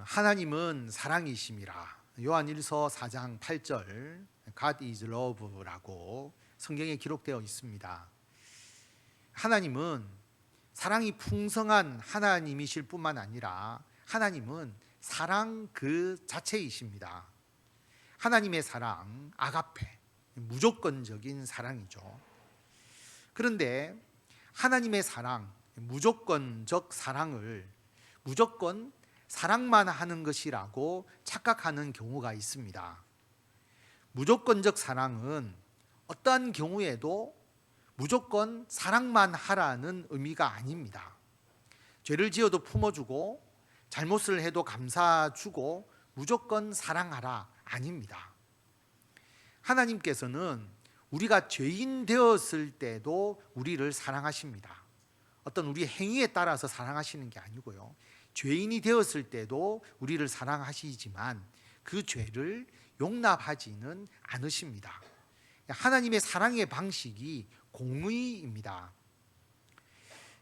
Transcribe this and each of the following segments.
하나님은 사랑이심이라. 요한일서 4장 8절 God is love라고 성경에 기록되어 있습니다. 하나님은 사랑이 풍성한 하나님이실 뿐만 아니라 하나님은 사랑 그 자체이십니다. 하나님의 사랑, 아가페, 무조건적인 사랑이죠. 그런데 하나님의 사랑, 무조건적 사랑을 무조건 사랑만 하는 것이라고 착각하는 경우가 있습니다. 무조건적 사랑은 어떠한 경우에도 무조건 사랑만 하라는 의미가 아닙니다. 죄를 지어도 품어주고 잘못을 해도 감사주고 무조건 사랑하라 아닙니다. 하나님께서는 우리가 죄인 되었을 때도 우리를 사랑하십니다. 어떤 우리 행위에 따라서 사랑하시는 게 아니고요, 죄인이 되었을 때도 우리를 사랑하시지만 그 죄를 용납하지는 않으십니다. 하나님의 사랑의 방식이 공의입니다.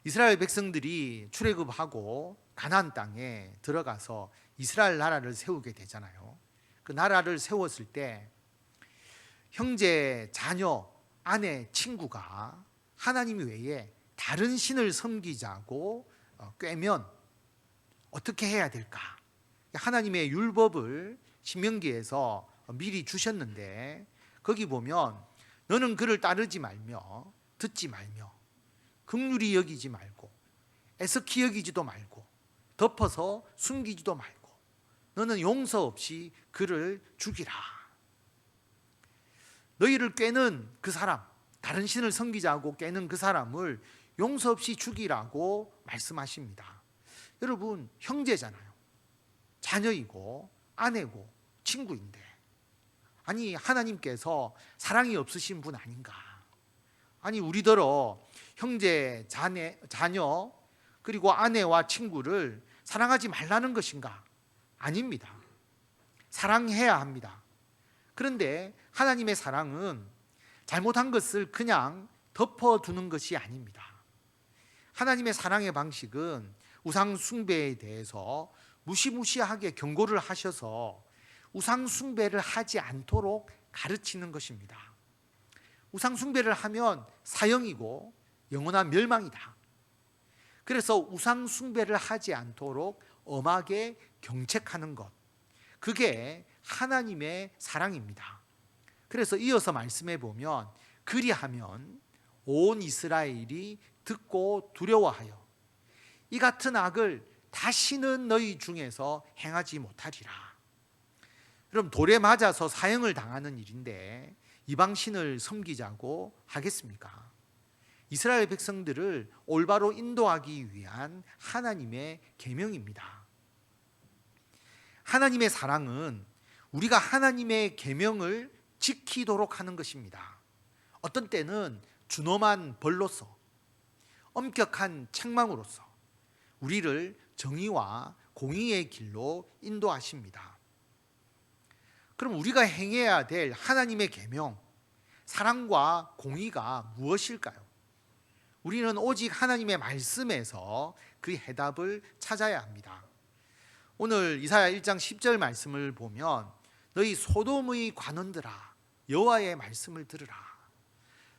이스라엘 백성들이 출애굽하고 가나안 땅에 들어가서 이스라엘 나라를 세우게 되잖아요. 그 나라를 세웠을 때 형제, 자녀, 아내, 친구가 하나님 외에 다른 신을 섬기자고 꿰면 어떻게 해야 될까? 하나님의 율법을 신명기에서 미리 주셨는데 거기 보면 너는 그를 따르지 말며 듣지 말며 긍휼히 여기지 말고 애석히 여기지도 말고 덮어서 숨기지도 말고 너는 용서 없이 그를 죽이라. 너희를 꿰는 그 사람, 다른 신을 섬기자고 꿰는 그 사람을 용서 없이 죽이라고 말씀하십니다. 여러분, 형제잖아요. 자녀이고 아내고 친구인데, 아니 하나님께서 사랑이 없으신 분 아닌가? 아니 우리더러 형제, 자녀 그리고 아내와 친구를 사랑하지 말라는 것인가? 아닙니다. 사랑해야 합니다. 그런데 하나님의 사랑은 잘못한 것을 그냥 덮어두는 것이 아닙니다. 하나님의 사랑의 방식은 우상 숭배에 대해서 무시무시하게 경고를 하셔서 우상 숭배를 하지 않도록 가르치는 것입니다. 우상 숭배를 하면 사형이고 영원한 멸망이다. 그래서 우상 숭배를 하지 않도록 엄하게 경책하는 것, 그게 하나님의 사랑입니다. 그래서 이어서 말씀해 보면 그리하면 온 이스라엘이 듣고 두려워하여 이 같은 악을 다시는 너희 중에서 행하지 못하리라. 그럼 돌에 맞아서 사형을 당하는 일인데 이방신을 섬기자고 하겠습니까? 이스라엘 백성들을 올바로 인도하기 위한 하나님의 계명입니다. 하나님의 사랑은 우리가 하나님의 계명을 지키도록 하는 것입니다. 어떤 때는 준엄한 벌로서, 엄격한 책망으로서 우리를 정의와 공의의 길로 인도하십니다. 그럼 우리가 행해야 될 하나님의 계명, 사랑과 공의가 무엇일까요? 우리는 오직 하나님의 말씀에서 그 해답을 찾아야 합니다. 오늘 이사야 1장 10절 말씀을 보면 너희 소돔의 관원들아 여호와의 말씀을 들으라.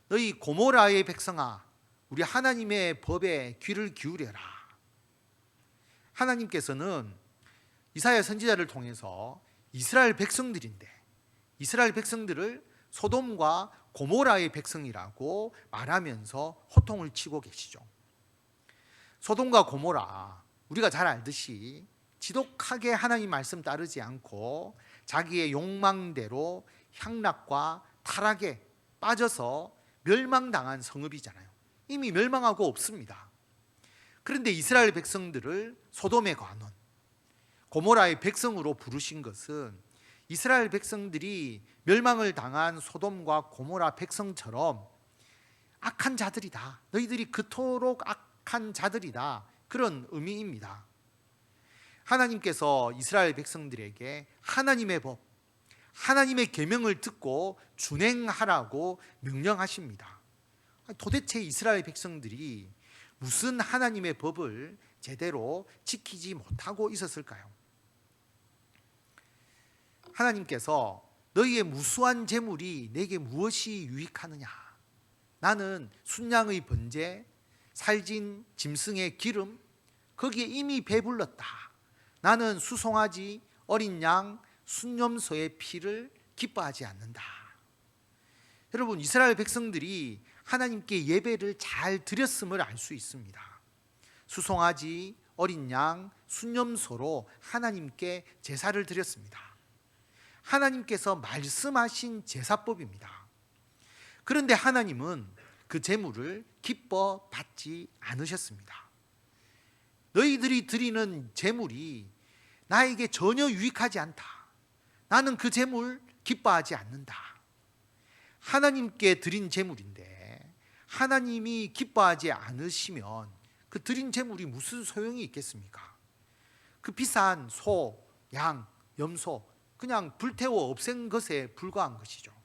너희 고모라의 백성아 우리 하나님의 법에 귀를 기울여라. 하나님께서는 이사야 선지자를 통해서 이스라엘 백성들인데 이스라엘 백성들을 소돔과 고모라의 백성이라고 말하면서 호통을 치고 계시죠. 소돔과 고모라, 우리가 잘 알듯이 지독하게 하나님 말씀 따르지 않고 자기의 욕망대로 향락과 타락에 빠져서 멸망당한 성읍이잖아요. 이미 멸망하고 없습니다. 그런데 이스라엘 백성들을 소돔의 관원, 고모라의 백성으로 부르신 것은 이스라엘 백성들이 멸망을 당한 소돔과 고모라 백성처럼 악한 자들이다, 너희들이 그토록 악한 자들이다, 그런 의미입니다. 하나님께서 이스라엘 백성들에게 하나님의 법, 하나님의 계명을 듣고 준행하라고 명령하십니다. 도대체 이스라엘 백성들이 무슨 하나님의 법을 제대로 지키지 못하고 있었을까요? 하나님께서 너희의 무수한 재물이 내게 무엇이 유익하느냐? 나는 순양의 번제, 살진 짐승의 기름, 거기에 이미 배불렀다. 나는 수송아지, 어린 양, 순염소의 피를 기뻐하지 않는다. 여러분, 이스라엘 백성들이 하나님께 예배를 잘 드렸음을 알 수 있습니다. 수송아지, 어린 양, 순염소로 하나님께 제사를 드렸습니다. 하나님께서 말씀하신 제사법입니다. 그런데 하나님은 그 제물을 기뻐 받지 않으셨습니다. 너희들이 드리는 제물이 나에게 전혀 유익하지 않다. 나는 그 제물 기뻐하지 않는다. 하나님께 드린 제물인데 하나님이 기뻐하지 않으시면 그 드린 제물이 무슨 소용이 있겠습니까? 그 비싼 소, 양, 염소 그냥 불태워 없앤 것에 불과한 것이죠.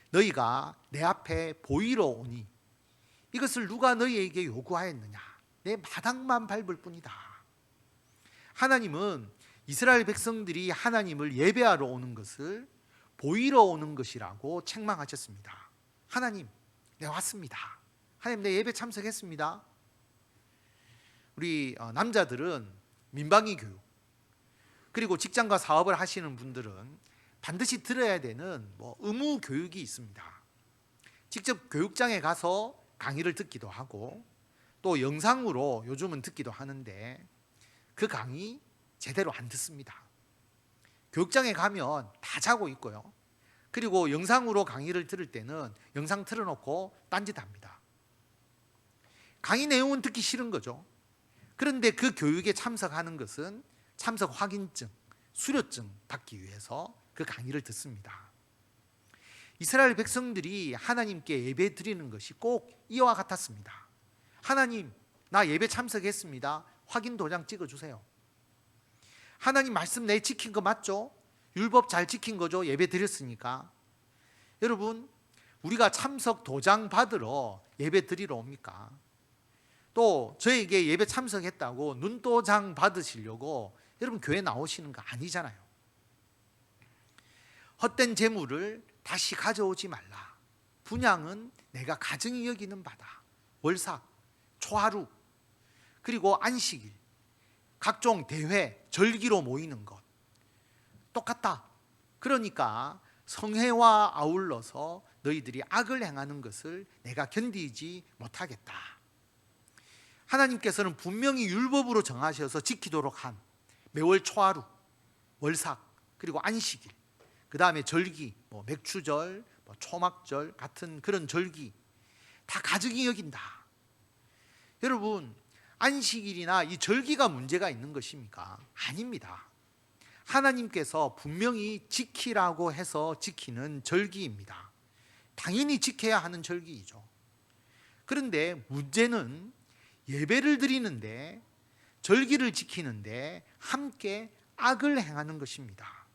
너희가 내 앞에 보이러 오니 이것을 누가 너희에게 요구하였느냐? 내 마당만 밟을 뿐이다. 하나님은 이스라엘 백성들이 하나님을 예배하러 오는 것을 보이러 오는 것이라고 책망하셨습니다. 하나님, 내 왔습니다. 하나님, 내 예배 참석했습니다. 우리 남자들은 민방위 교육, 그리고 직장과 사업을 하시는 분들은 반드시 들어야 되는 의무 교육이 있습니다. 직접 교육장에 가서 강의를 듣기도 하고 또 영상으로 요즘은 듣기도 하는데 그 강의 제대로 안 듣습니다. 교육장에 가면 다 자고 있고요. 그리고 영상으로 강의를 들을 때는 영상 틀어놓고 딴짓합니다. 강의 내용은 듣기 싫은 거죠. 그런데 그 교육에 참석하는 것은 참석 확인증, 수료증 받기 위해서 그 강의를 듣습니다. 이스라엘 백성들이 하나님께 예배 드리는 것이 꼭 이와 같았습니다. 하나님, 나 예배 참석했습니다. 확인 도장 찍어주세요. 하나님 말씀 내 지킨 거 맞죠? 율법 잘 지킨 거죠? 예배 드렸으니까. 여러분, 우리가 참석 도장 받으러 예배 드리러 옵니까? 또 저에게 예배 참석했다고 눈도장 받으시려고 여러분 교회 나오시는 거 아니잖아요. 헛된 재물을 다시 가져오지 말라. 분향은 내가 가증히 여기는 바다. 월삭, 초하루, 그리고 안식일, 각종 대회, 절기로 모이는 것 똑같다. 그러니까 성회와 아울러서 너희들이 악을 행하는 것을 내가 견디지 못하겠다. 하나님께서는 분명히 율법으로 정하셔서 지키도록 한 매월 초하루, 월삭, 그리고 안식일, 그 다음에 절기, 맥추절, 초막절 같은 그런 절기 다 가증히 여긴다. 여러분, 안식일이나 이 절기가 문제가 있는 것입니까? 아닙니다. 하나님께서 분명히 지키라고 해서 지키는 절기입니다. 당연히 지켜야 하는 절기이죠. 그런데 문제는 예배를 드리는데, 절기를 지키는데 함께 악을 행하는 것입니다.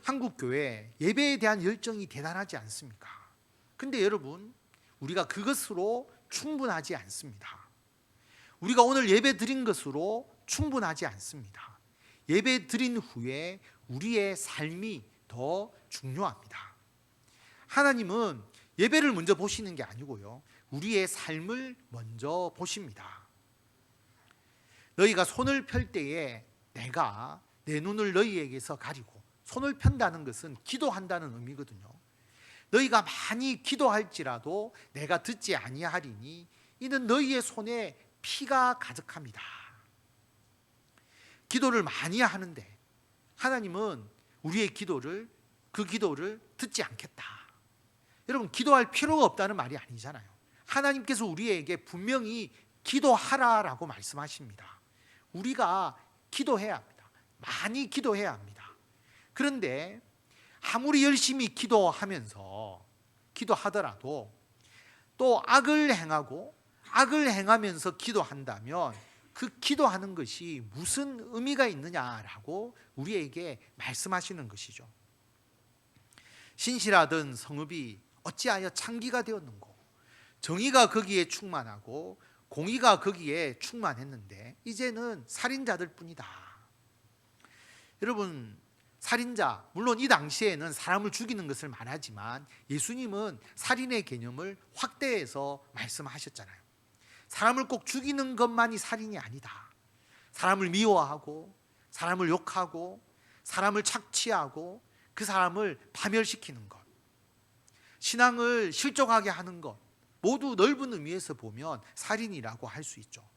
한국교회 예배에 대한 열정이 대단하지 않습니까? 근데 여러분, 우리가 그것으로 충분하지 않습니다. 우리가 오늘 예배 드린 것으로 충분하지 않습니다. 예배 드린 후에 우리의 삶이 더 중요합니다. 하나님은 예배를 먼저 보시는 게 아니고요, 우리의 삶을 먼저 보십니다. 너희가 손을 펼 때에 내가 내 눈을 너희에게서 가리고, 손을 편다는 것은 기도한다는 의미거든요. 너희가 많이 기도할지라도 내가 듣지 아니하리니 이는 너희의 손에 피가 가득합니다. 기도를 많이 하는데 하나님은 우리의 기도를, 그 기도를 듣지 않겠다. 여러분, 기도할 필요가 없다는 말이 아니잖아요. 하나님께서 우리에게 분명히 기도하라라고 말씀하십니다. 우리가 기도해야 합니다. 많이 기도해야 합니다. 그런데 아무리 열심히 기도하더라도 또 악을 행하고 악을 행하면서 기도한다면 그 기도하는 것이 무슨 의미가 있느냐라고 우리에게 말씀하시는 것이죠. 신실하던 성읍이 어찌하여 창기가 되었는고, 정의가 거기에 충만하고 공의가 거기에 충만했는데 이제는 살인자들 뿐이다. 여러분, 살인자, 물론 이 당시에는 사람을 죽이는 것을 말하지만 예수님은 살인의 개념을 확대해서 말씀하셨잖아요. 사람을 꼭 죽이는 것만이 살인이 아니다. 사람을 미워하고, 사람을 욕하고, 사람을 착취하고, 그 사람을 파멸시키는 것, 신앙을 실족하게 하는 것, 모두 넓은 의미에서 보면 살인이라고 할 수 있죠.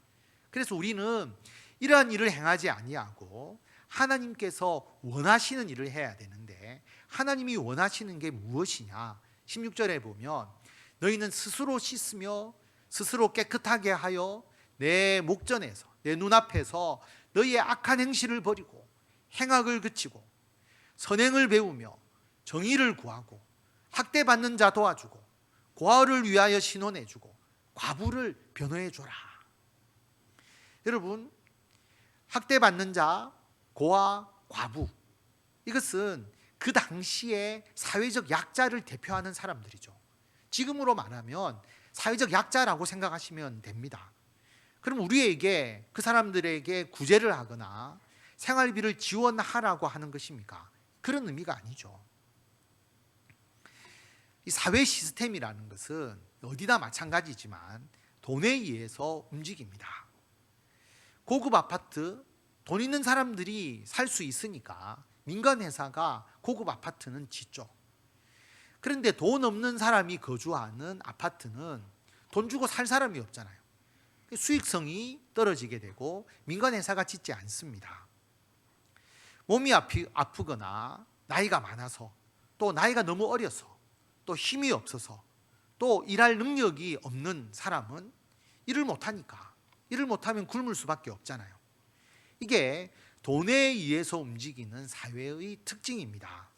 그래서 우리는 이러한 일을 행하지 아니하고 하나님께서 원하시는 일을 해야 되는데, 하나님이 원하시는 게 무엇이냐? 16절에 보면 너희는 스스로 씻으며 스스로 깨끗하게 하여 내 목전에서, 내 눈앞에서 너희의 악한 행실을 버리고 행악을 그치고 선행을 배우며 정의를 구하고 학대받는 자 도와주고 고아를 위하여 신원해주고 과부를 변호해줘라. 여러분, 학대받는 자, 고아, 과부, 이것은 그 당시에 사회적 약자를 대표하는 사람들이죠. 지금으로 말하면 사회적 약자라고 생각하시면 됩니다. 그럼 우리에게, 그 사람들에게 구제를 하거나 생활비를 지원하라고 하는 것입니까? 그런 의미가 아니죠. 이 사회 시스템이라는 것은 어디나 마찬가지지만 돈에 의해서 움직입니다. 고급 아파트, 돈 있는 사람들이 살 수 있으니까 민간 회사가 고급 아파트는 짓죠. 그런데 돈 없는 사람이 거주하는 아파트는 돈 주고 살 사람이 없잖아요. 수익성이 떨어지게 되고 민간 회사가 짓지 않습니다. 몸이 아프거나 나이가 많아서, 또 나이가 너무 어려서, 또 힘이 없어서, 또 일할 능력이 없는 사람은 일을 못하니까, 일을 못하면 굶을 수밖에 없잖아요. 이게 돈에 의해서 움직이는 사회의 특징입니다.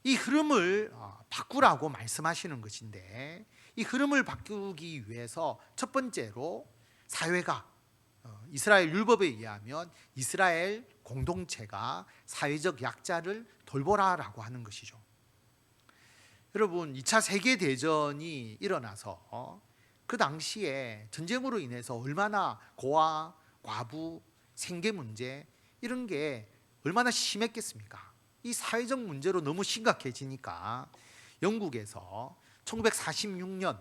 이 흐름을 바꾸라고 말씀하시는 것인데, 이 흐름을 바꾸기 위해서 첫 번째로 사회가, 이스라엘 율법에 의하면 이스라엘 공동체가 사회적 약자를 돌보라라고 하는 것이죠. 여러분, 2차 세계대전이 일어나서 그 당시에 전쟁으로 인해서 얼마나 고아, 과부, 생계 문제, 이런 게 얼마나 심했겠습니까? 이 사회적 문제로 너무 심각해지니까 영국에서 1946년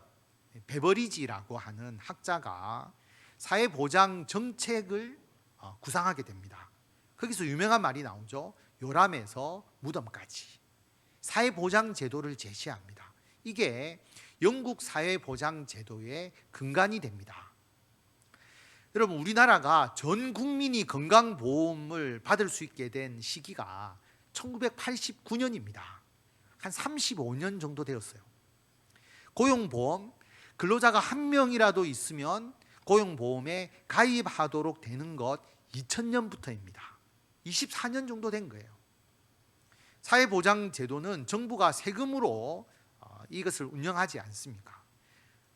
베버리지라고 하는 학자가 사회보장 정책을 구상하게 됩니다. 거기서 유명한 말이 나오죠. 요람에서 무덤까지 사회보장 제도를 제시합니다. 이게 영국 사회보장 제도의 근간이 됩니다. 여러분, 우리나라가 전 국민이 건강보험을 받을 수 있게 된 시기가 1989년입니다. 한 35년 정도 되었어요. 고용보험, 근로자가 한 명이라도 있으면 고용보험에 가입하도록 되는 것 2000년부터입니다. 24년 정도 된 거예요. 사회보장제도는 정부가 세금으로 이것을 운영하지 않습니까?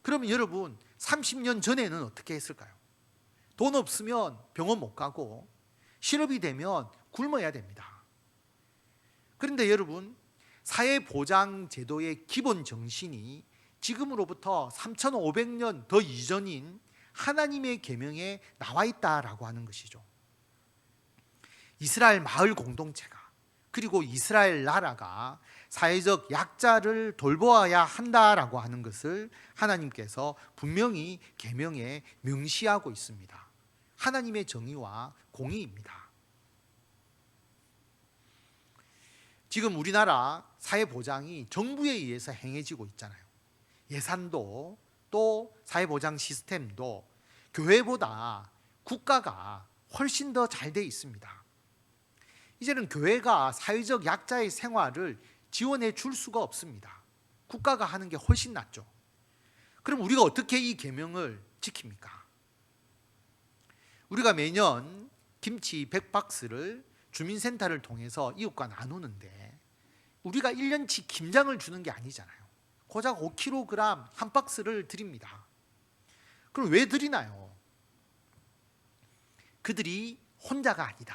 그러면 여러분, 30년 전에는 어떻게 했을까요? 돈 없으면 병원 못 가고 실업이 되면 굶어야 됩니다. 그런데 여러분, 사회보장제도의 기본 정신이 지금으로부터 3500년 더 이전인 하나님의 계명에 나와 있다라고 하는 것이죠. 이스라엘 마을 공동체가, 그리고 이스라엘 나라가 사회적 약자를 돌보아야 한다라고 하는 것을 하나님께서 분명히 계명에 명시하고 있습니다. 하나님의 정의와 공의입니다. 지금 우리나라 사회보장이 정부에 의해서 행해지고 있잖아요. 예산도, 또 사회보장 시스템도 교회보다 국가가 훨씬 더 잘 돼 있습니다. 이제는 교회가 사회적 약자의 생활을 지원해 줄 수가 없습니다. 국가가 하는 게 훨씬 낫죠. 그럼 우리가 어떻게 이 계명을 지킵니까? 우리가 매년 김치 100박스를 주민센터를 통해서 이웃과 나누는데, 우리가 1년치 김장을 주는 게 아니잖아요. 고작 5kg 한 박스를 드립니다. 그럼 왜 드리나요? 그들이 혼자가 아니다.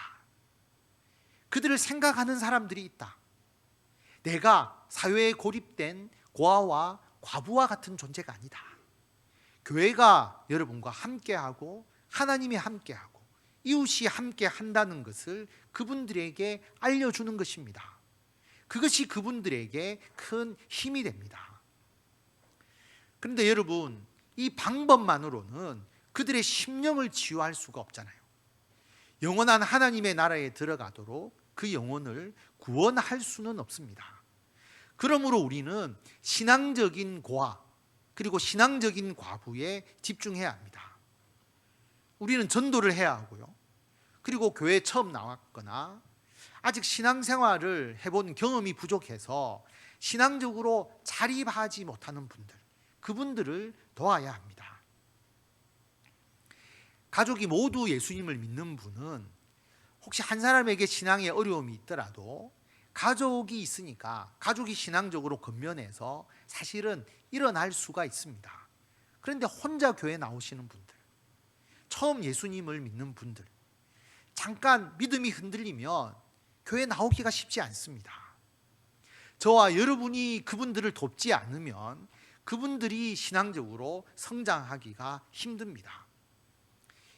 그들을 생각하는 사람들이 있다. 내가 사회에 고립된 고아와 과부와 같은 존재가 아니다. 교회가 여러분과 함께하고 하나님이 함께하고 이웃이 함께 한다는 것을 그분들에게 알려주는 것입니다. 그것이 그분들에게 큰 힘이 됩니다. 그런데 여러분, 이 방법만으로는 그들의 심령을 치유할 수가 없잖아요. 영원한 하나님의 나라에 들어가도록 그 영혼을 구원할 수는 없습니다. 그러므로 우리는 신앙적인 고아 그리고 신앙적인 과부에 집중해야 합니다. 우리는 전도를 해야 하고요. 그리고 교회에 처음 나왔거나 아직 신앙생활을 해본 경험이 부족해서 신앙적으로 자립하지 못하는 분들, 그분들을 도와야 합니다. 가족이 모두 예수님을 믿는 분은 혹시 한 사람에게 신앙에 어려움이 있더라도 가족이 있으니까 가족이 신앙적으로 건면해서 사실은 일어날 수가 있습니다. 그런데 혼자 교회 나오시는 분들, 처음 예수님을 믿는 분들, 잠깐 믿음이 흔들리면 교회 나오기가 쉽지 않습니다. 저와 여러분이 그분들을 돕지 않으면 그분들이 신앙적으로 성장하기가 힘듭니다.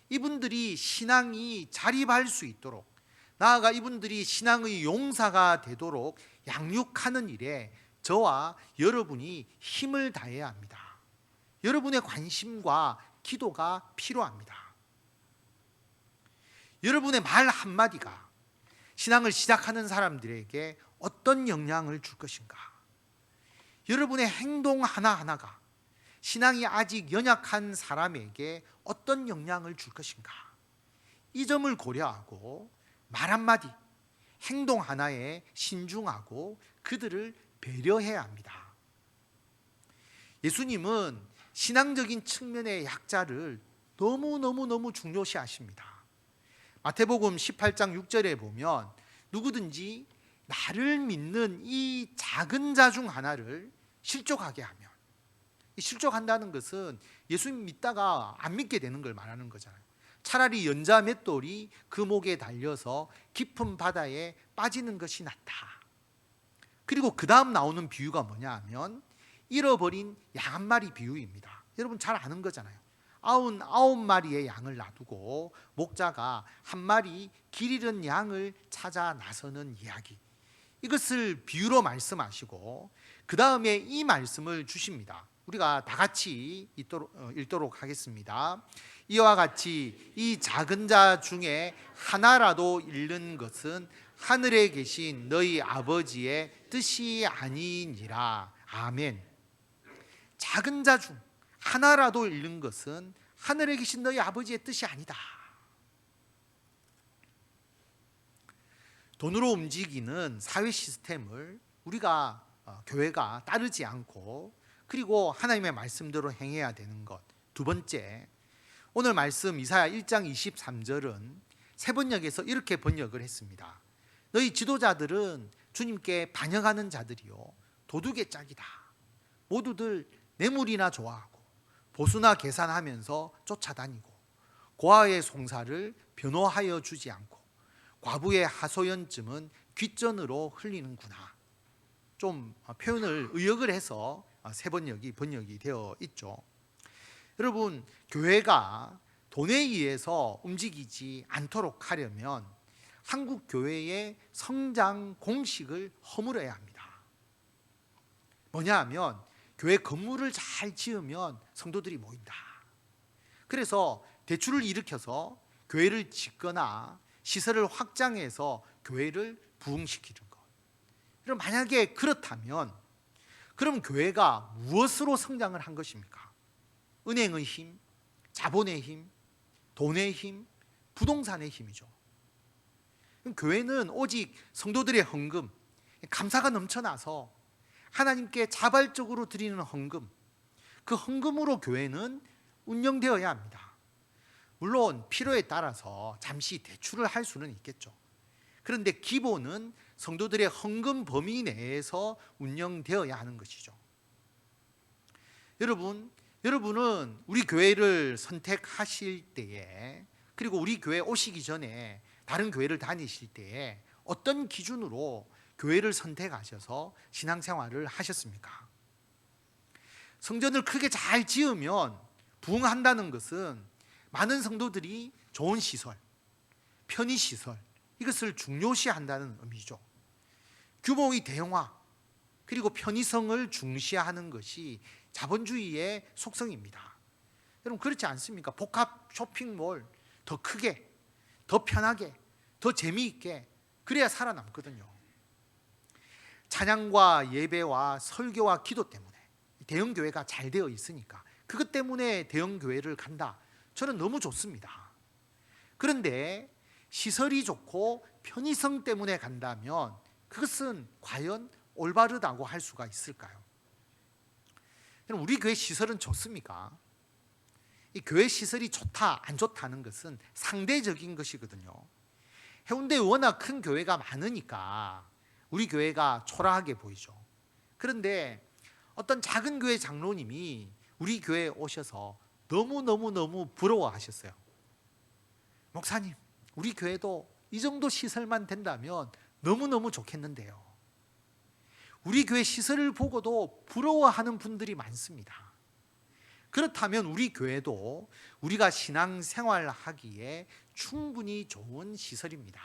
이분들이 신앙이 자립할 수 있도록, 나아가 이분들이 신앙의 용사가 되도록 양육하는 일에 저와 여러분이 힘을 다해야 합니다. 여러분의 관심과 기도가 필요합니다. 여러분의 말 한마디가 신앙을 시작하는 사람들에게 어떤 영향을 줄 것인가? 여러분의 행동 하나하나가 신앙이 아직 연약한 사람에게 어떤 영향을 줄 것인가? 이 점을 고려하고 말 한마디, 행동 하나에 신중하고 그들을 배려해야 합니다. 예수님은 신앙적인 측면의 약자를 너무 중요시하십니다. 마태복음 18장 6절에 보면 누구든지 나를 믿는 이 작은 자 중 하나를 실족하게 하면, 실족한다는 것은 예수님 믿다가 안 믿게 되는 걸 말하는 거잖아요. 차라리 연자 맷돌이 그 목에 달려서 깊은 바다에 빠지는 것이 낫다. 그리고 그 다음 나오는 비유가 뭐냐 하면 잃어버린 양 한 마리 비유입니다. 여러분 잘 아는 거잖아요. 99마리의 양을 놔두고 목자가 한 마리 길 잃은 양을 찾아 나서는 이야기. 이것을 비유로 말씀하시고 그 다음에 이 말씀을 주십니다. 우리가 다 같이 읽도록 하겠습니다. 이와 같이 이 작은 자 중에 하나라도 잃는 것은 하늘에 계신 너희 아버지의 뜻이 아니니라. 아멘. 작은 자 중 하나라도 잃는 것은 하늘에 계신 너희 아버지의 뜻이 아니다. 돈으로 움직이는 사회 시스템을 우리가 교회가 따르지 않고 그리고 하나님의 말씀대로 행해야 되는 것. 두 번째, 오늘 말씀 이사야 1장 23절은 세 번역에서 이렇게 번역을 했습니다. 너희 지도자들은 주님께 반역하는 자들이요 도둑의 짝이다. 모두들 뇌물이나 좋아하고 보수나 계산하면서 쫓아다니고 고아의 송사를 변호하여 주지 않고 과부의 하소연쯤은 귓전으로 흘리는구나. 좀 표현을 의역을 해서 세 번역이 되어 있죠. 여러분, 교회가 돈에 의해서 움직이지 않도록 하려면 한국 교회의 성장 공식을 허물어야 합니다. 뭐냐 하면 교회 건물을 잘 지으면 성도들이 모인다. 그래서 대출을 일으켜서 교회를 짓거나 시설을 확장해서 교회를 부흥시키는 것. 그럼 만약에 그렇다면 그럼 교회가 무엇으로 성장을 한 것입니까? 은행의 힘, 자본의 힘, 돈의 힘, 부동산의 힘이죠. 교회는 오직 성도들의 헌금, 감사가 넘쳐나서 하나님께 자발적으로 드리는 헌금, 그 헌금으로 교회는 운영되어야 합니다. 물론 필요에 따라서 잠시 대출을 할 수는 있겠죠. 그런데 기본은 성도들의 헌금 범위 내에서 운영되어야 하는 것이죠. 여러분은 우리 교회를 선택하실 때에, 그리고 우리 교회 오시기 전에 다른 교회를 다니실 때에 어떤 기준으로 교회를 선택하셔서 신앙생활을 하셨습니까? 성전을 크게 잘 지으면 부흥한다는 것은 많은 성도들이 좋은 시설, 편의시설, 이것을 중요시한다는 의미죠. 규모의 대형화 그리고 편의성을 중시하는 것이 자본주의의 속성입니다. 여러분 그렇지 않습니까? 복합 쇼핑몰 더 크게, 더 편하게, 더 재미있게, 그래야 살아남거든요. 찬양과 예배와 설교와 기도 때문에 대형 교회가 잘 되어 있으니까 그것 때문에 대형 교회를 간다. 저는 너무 좋습니다. 그런데 시설이 좋고 편의성 때문에 간다면 그것은 과연 올바르다고 할 수가 있을까요? 우리 교회 시설은 좋습니까? 이 교회 시설이 좋다 안 좋다는 것은 상대적인 것이거든요. 해운대에 워낙 큰 교회가 많으니까 우리 교회가 초라하게 보이죠. 그런데 어떤 작은 교회 장로님이 우리 교회에 오셔서 너무 부러워하셨어요. 목사님, 우리 교회도 이 정도 시설만 된다면 너무너무 좋겠는데요. 우리 교회 시설을 보고도 부러워하는 분들이 많습니다. 그렇다면 우리 교회도 우리가 신앙생활하기에 충분히 좋은 시설입니다.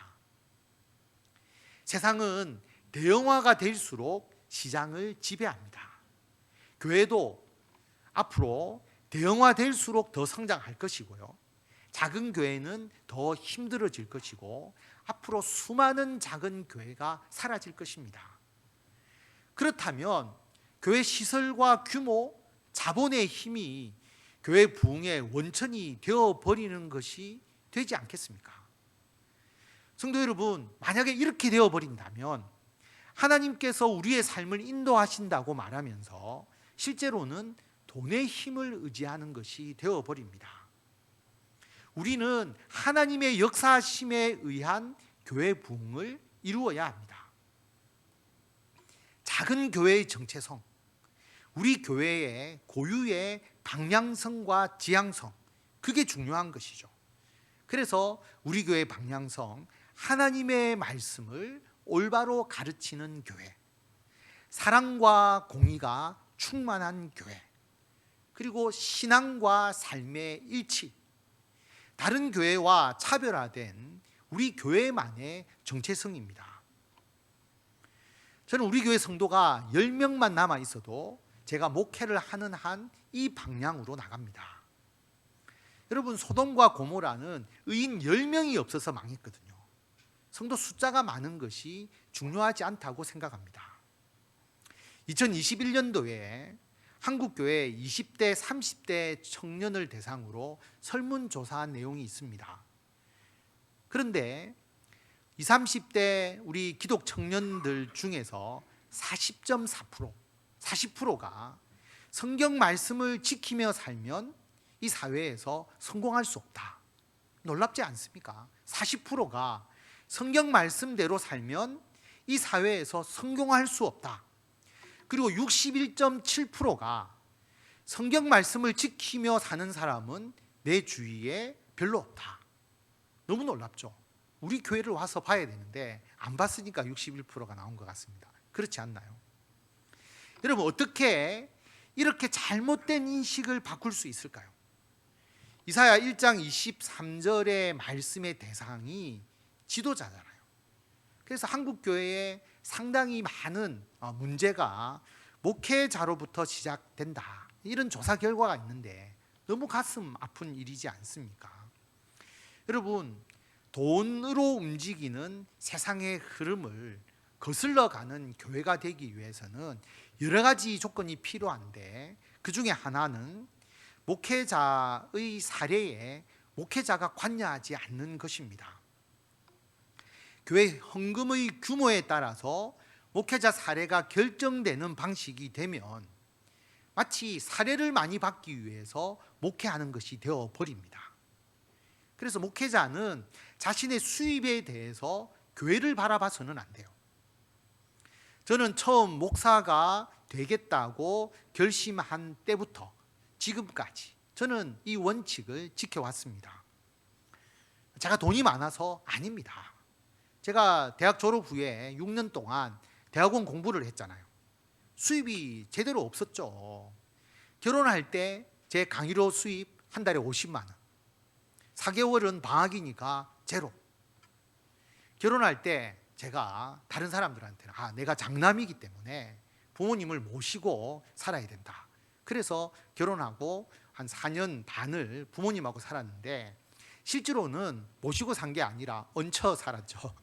세상은 대형화가 될수록 시장을 지배합니다. 교회도 앞으로 대형화될수록 더 성장할 것이고요. 작은 교회는 더 힘들어질 것이고 앞으로 수많은 작은 교회가 사라질 것입니다. 그렇다면 교회 시설과 규모, 자본의 힘이 교회 부흥의 원천이 되어버리는 것이 되지 않겠습니까? 성도 여러분, 만약에 이렇게 되어버린다면 하나님께서 우리의 삶을 인도하신다고 말하면서 실제로는 돈의 힘을 의지하는 것이 되어버립니다. 우리는 하나님의 역사하심에 의한 교회 부흥을 이루어야 합니다. 작은 교회의 정체성, 우리 교회의 고유의 방향성과 지향성, 그게 중요한 것이죠. 그래서 우리 교회의 방향성, 하나님의 말씀을 올바로 가르치는 교회, 사랑과 공의가 충만한 교회, 그리고 신앙과 삶의 일치, 다른 교회와 차별화된 우리 교회만의 정체성입니다. 저는 우리 교회 성도가 10명만 남아 있어도 제가 목회를 하는 한 이 방향으로 나갑니다. 여러분, 소돔과 고모라는 의인 10명이 없어서 망했거든요. 성도 숫자가 많은 것이 중요하지 않다고 생각합니다. 2021년도에 한국교회 20대, 30대 청년을 대상으로 설문조사한 내용이 있습니다. 그런데 20, 30대 우리 기독 청년들 중에서 40.4%, 40%가 성경 말씀을 지키며 살면 이 사회에서 성공할 수 없다. 놀랍지 않습니까? 40%가 성경 말씀대로 살면 이 사회에서 성공할 수 없다. 그리고 61.7%가 성경 말씀을 지키며 사는 사람은 내 주위에 별로 없다. 너무 놀랍죠? 우리 교회를 와서 봐야 되는데 안 봤으니까 61%가 나온 것 같습니다. 그렇지 않나요? 여러분, 어떻게 이렇게 잘못된 인식을 바꿀 수 있을까요? 이사야 1장 23절의 말씀의 대상이 지도자잖아요. 그래서 한국교회에 상당히 많은 문제가 목회자로부터 시작된다. 이런 조사 결과가 있는데 너무 가슴 아픈 일이지 않습니까? 여러분, 돈으로 움직이는 세상의 흐름을 거슬러가는 교회가 되기 위해서는 여러 가지 조건이 필요한데 그 중에 하나는 목회자의 사례에 목회자가 관여하지 않는 것입니다. 교회 헌금의 규모에 따라서 목회자 사례가 결정되는 방식이 되면 마치 사례를 많이 받기 위해서 목회하는 것이 되어버립니다. 그래서 목회자는 자신의 수입에 대해서 교회를 바라봐서는 안 돼요. 저는 처음 목사가 되겠다고 결심한 때부터 지금까지 저는 이 원칙을 지켜왔습니다. 제가 돈이 많아서 아닙니다. 제가 대학 졸업 후에 6년 동안 대학원 공부를 했잖아요. 수입이 제대로 없었죠. 결혼할 때 제 강의료 수입 한 달에 50만 원. 4개월은 방학이니까 제로. 결혼할 때 제가 다른 사람들한테는 내가 장남이기 때문에 부모님을 모시고 살아야 된다. 그래서 결혼하고 한 4년 반을 부모님하고 살았는데 실제로는 모시고 산 게 아니라 얹혀 살았죠.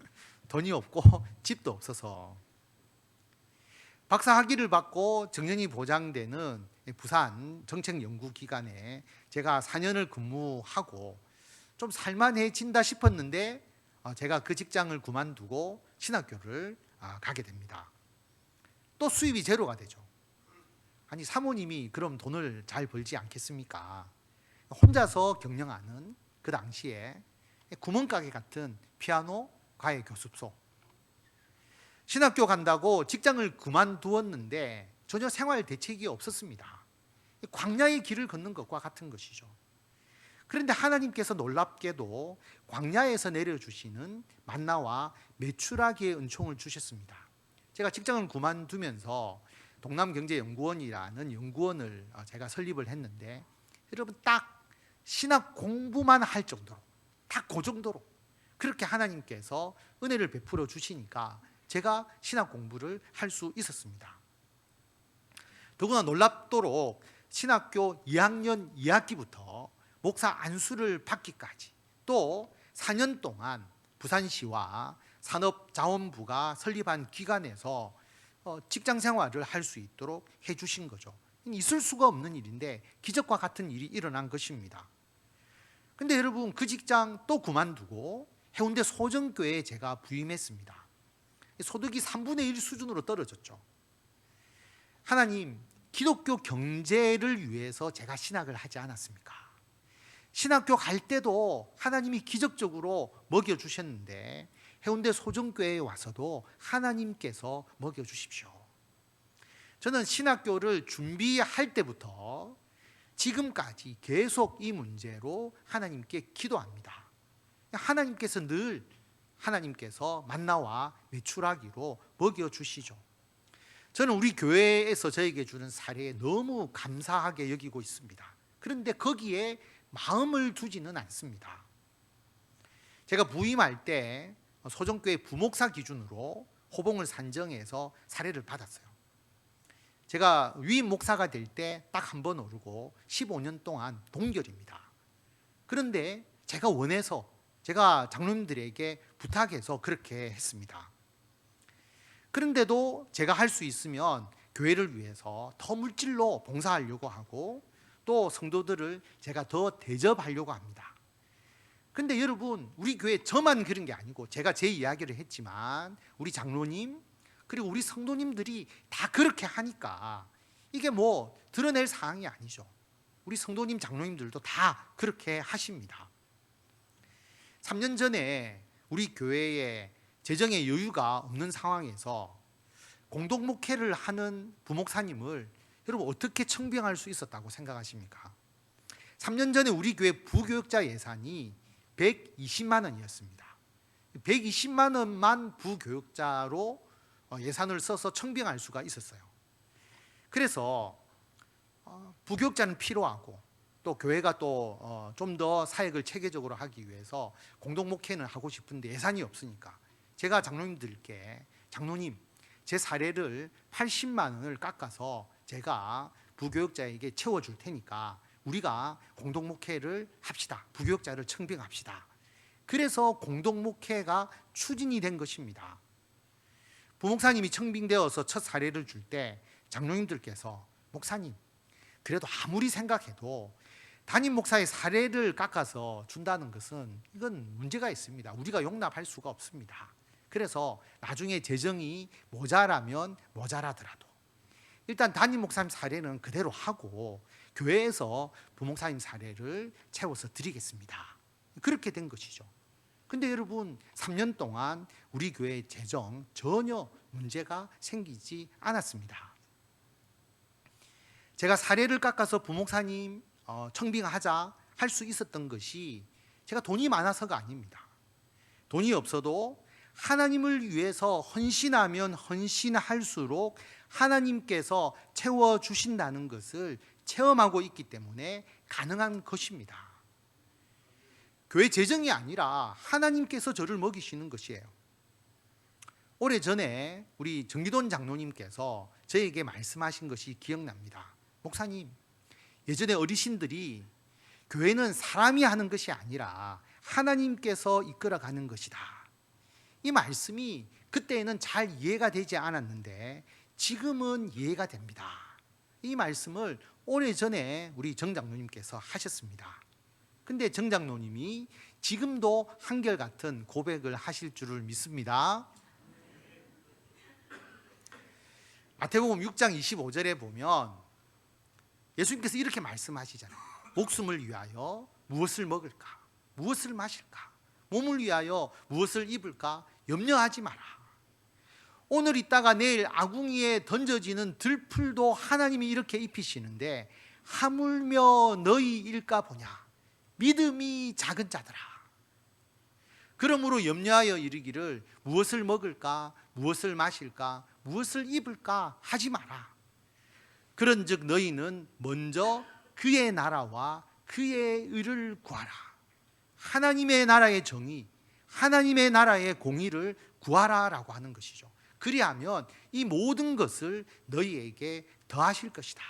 돈이 없고 집도 없어서. 박사 학위를 받고 정년이 보장되는 부산 정책연구기관에 제가 4년을 근무하고 좀 살만해진다 싶었는데 제가 그 직장을 그만두고 신학교를 가게 됩니다. 또 수입이 제로가 되죠. 아니 사모님이 그럼 돈을 잘 벌지 않겠습니까? 혼자서 경영하는 그 당시에 구멍가게 같은 피아노 과외 교습소, 신학교 간다고 직장을 그만두었는데 전혀 생활 대책이 없었습니다. 광야의 길을 걷는 것과 같은 것이죠. 그런데 하나님께서 놀랍게도 광야에서 내려주시는 만나와 메추라기의 은총을 주셨습니다. 제가 직장을 그만두면서 동남경제연구원이라는 연구원을 제가 설립을 했는데 여러분 딱 신학 공부만 할 정도로 딱 그 정도로 그렇게 하나님께서 은혜를 베풀어 주시니까 제가 신학 공부를 할 수 있었습니다. 더구나 놀랍도록 신학교 2학년 2학기부터 목사 안수를 받기까지 또 4년 동안 부산시와 산업자원부가 설립한 기관에서 직장 생활을 할 수 있도록 해주신 거죠. 있을 수가 없는 일인데 기적과 같은 일이 일어난 것입니다. 근데 여러분 그 직장 또 그만두고 해운대 소정교회에 제가 부임했습니다. 소득이 3분의 1 수준으로 떨어졌죠. 하나님, 기독교 경제를 위해서 제가 신학을 하지 않았습니까? 신학교 갈 때도 하나님이 기적적으로 먹여주셨는데 해운대 소정교회에 와서도 하나님께서 먹여주십시오. 저는 신학교를 준비할 때부터 지금까지 계속 이 문제로 하나님께 기도합니다. 하나님께서 늘 하나님께서 만나와 메추라기로 먹여주시죠. 저는 우리 교회에서 저에게 주는 사례에 너무 감사하게 여기고 있습니다. 그런데 거기에 마음을 두지는 않습니다. 제가 부임할 때 소정교회 부목사 기준으로 호봉을 산정해서 사례를 받았어요. 제가 위임 목사가 될 때 딱 한 번 오르고 15년 동안 동결입니다. 그런데 제가 원해서 제가 장로님들에게 부탁해서 그렇게 했습니다. 그런데도 제가 할 수 있으면 교회를 위해서 더 물질로 봉사하려고 하고 또 성도들을 제가 더 대접하려고 합니다. 근데 여러분 우리 교회 저만 그런 게 아니고 제가 제 이야기를 했지만 우리 장로님 그리고 우리 성도님들이 다 그렇게 하니까 이게 뭐 드러낼 사항이 아니죠. 우리 성도님 장로님들도 다 그렇게 하십니다. 3년 전에 우리 교회에 재정의 여유가 없는 상황에서 공동 목회를 하는 부목사님을 여러분 어떻게 청빙할 수 있었다고 생각하십니까? 3년 전에 우리 교회 부교육자 예산이 120만 원이었습니다. 120만 원만 부교육자로 예산을 써서 청빙할 수가 있었어요. 그래서 부교육자는 필요하고 또 교회가 또 좀 더 사역을 체계적으로 하기 위해서 공동 목회는 하고 싶은데 예산이 없으니까 제가 장로님들께 장로님 제 사례를 80만 원을 깎아서 제가 부교육자에게 채워줄 테니까 우리가 공동 목회를 합시다. 부교육자를 청빙합시다. 그래서 공동 목회가 추진이 된 것입니다. 부목사님이 청빙되어서 첫 사례를 줄 때 장로님들께서 목사님 그래도 아무리 생각해도 담임 목사의 사례를 깎아서 준다는 것은 이건 문제가 있습니다. 우리가 용납할 수가 없습니다. 그래서 나중에 재정이 모자라면 모자라더라도 일단 담임 목사님 사례는 그대로 하고 교회에서 부목사님 사례를 채워서 드리겠습니다. 그렇게 된 것이죠. 근데 여러분 3년 동안 우리 교회 재정 전혀 문제가 생기지 않았습니다. 제가 사례를 깎아서 부목사님 청빙하자 할 수 있었던 것이 제가 돈이 많아서가 아닙니다. 돈이 없어도 하나님을 위해서 헌신하면 헌신할수록 하나님께서 채워주신다는 것을 체험하고 있기 때문에 가능한 것입니다. 교회 재정이 아니라 하나님께서 저를 먹이시는 것이에요. 오래전에 우리 정기돈 장로님께서 저에게 말씀하신 것이 기억납니다. 목사님, 예전에 어르신들이 교회는 사람이 하는 것이 아니라 하나님께서 이끌어가는 것이다. 이 말씀이 그때는 잘 이해가 되지 않았는데 지금은 이해가 됩니다. 이 말씀을 오래전에 우리 정 장로님께서 하셨습니다. 근데 정 장로님이 지금도 한결같은 고백을 하실 줄을 믿습니다. 마태복음 6장 25절에 보면 예수님께서 이렇게 말씀하시잖아요. 목숨을 위하여 무엇을 먹을까? 무엇을 마실까? 몸을 위하여 무엇을 입을까? 염려하지 마라. 오늘 있다가 내일 아궁이에 던져지는 들풀도 하나님이 이렇게 입히시는데 하물며 너희 일까 보냐? 믿음이 작은 자들아. 그러므로 염려하여 이르기를 무엇을 먹을까? 무엇을 마실까? 무엇을 입을까? 하지 마라. 그런즉 너희는 먼저 그의 나라와 그의 의를 구하라. 하나님의 나라의 정의, 하나님의 나라의 공의를 구하라라고 하는 것이죠. 그리하면 이 모든 것을 너희에게 더하실 것이다.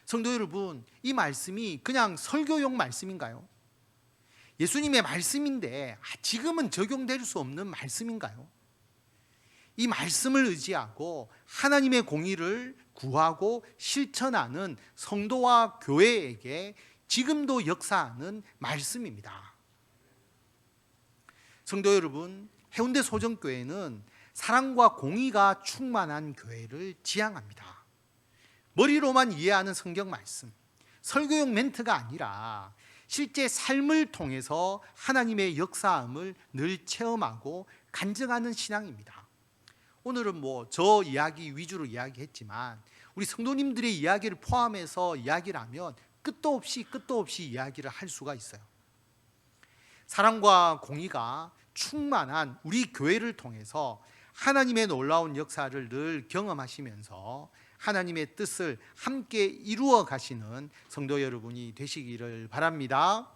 성도 여러분, 이 말씀이 그냥 설교용 말씀인가요? 예수님의 말씀인데 지금은 적용될 수 없는 말씀인가요? 이 말씀을 의지하고 하나님의 공의를 구하고 실천하는 성도와 교회에게 지금도 역사하는 말씀입니다. 성도 여러분, 해운대 소정교회는 사랑과 공의가 충만한 교회를 지향합니다. 머리로만 이해하는 성경 말씀, 설교용 멘트가 아니라 실제 삶을 통해서 하나님의 역사함을 늘 체험하고 간증하는 신앙입니다. 오늘은 저 이야기 위주로 이야기했지만 우리 성도님들의 이야기를 포함해서 이야기를 하면 끝도 없이 이야기를 할 수가 있어요. 사랑과 공의가 충만한 우리 교회를 통해서 하나님의 놀라운 역사를 늘 경험하시면서 하나님의 뜻을 함께 이루어 가시는 성도 여러분이 되시기를 바랍니다.